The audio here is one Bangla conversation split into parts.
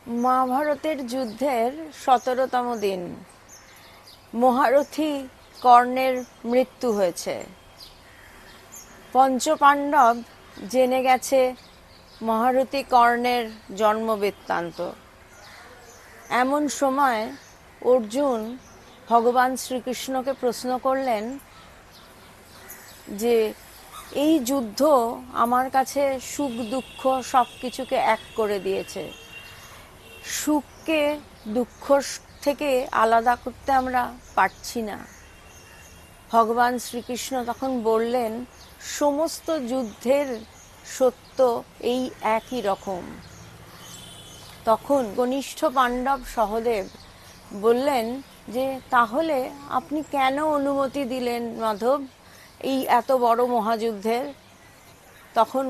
মহাভারতের যুদ্ধের ১৭তম দিন। মহারথী কর্ণের মৃত্যু হয়েছে। পঞ্চপাণ্ডব জেনে গেছে মহারথী কর্ণের জন্মবৃত্তান্ত। এমন সময় অর্জুন ভগবান শ্রীকৃষ্ণকে প্রশ্ন করলেন যে এই যুদ্ধ আমার কাছে সুখ দুঃখ সব কিছুকে এক করে দিয়েছে। সুখকে দুঃখ থেকে আলাদা করতে আমরা পারছি না। ভগবান শ্রীকৃষ্ণ তখন বললেন, সমস্ত যুদ্ধের সত্য এই একই রকম। তখন কনিষ্ঠ পাণ্ডব সহদেব বললেন যে তাহলে আপনি কেন অনুমতি দিলেন মাধব এই এত বড় মহাযুদ্ধের? তখন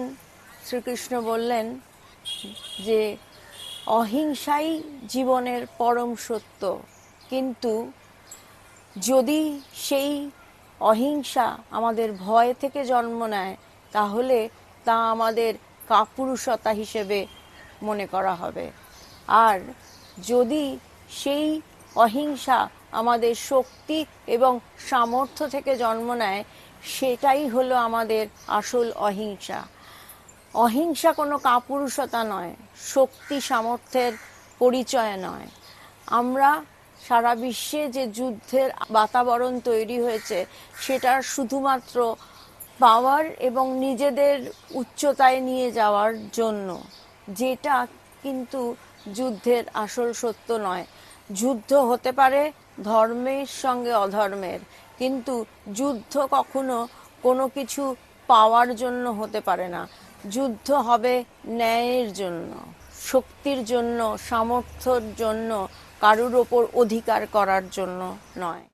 শ্রীকৃষ্ণ বললেন যে অহিংসাই জীবনের পরম সত্য, কিন্তু যদি সেই অহিংসা আমাদের ভয় থেকে জন্ম নেয় তাহলে তা আমাদের কাপুরুষতা হিসেবে মনে করা হবে। আর যদি সেই অহিংসা আমাদের শক্তি এবং সামর্থ্য থেকে জন্ম নেয়, সেটাই হলো আমাদের আসল অহিংসা। অহিংসা কোনো কাপুরুষতা নয়, শক্তি সামর্থ্যের পরিচয় নয়। আমরা সারা বিশ্বে যে যুদ্ধের বাতাবরণ তৈরি হয়েছে সেটা শুধুমাত্র পাওয়ার এবং নিজেদের উচ্চতায় নিয়ে যাওয়ার জন্য, যেটা কিন্তু যুদ্ধের আসল সত্য নয়। যুদ্ধ হতে পারে ধর্মের সঙ্গে অধর্মের, কিন্তু যুদ্ধ কখনো কোনো কিছু পাওয়ার জন্য হতে পারে না। যুদ্ধ হবে ন্যায়ের জন্য, শক্তির জন্য, সামর্থ্যের জন্য, কারুর ওপর অধিকার করার জন্য নয়।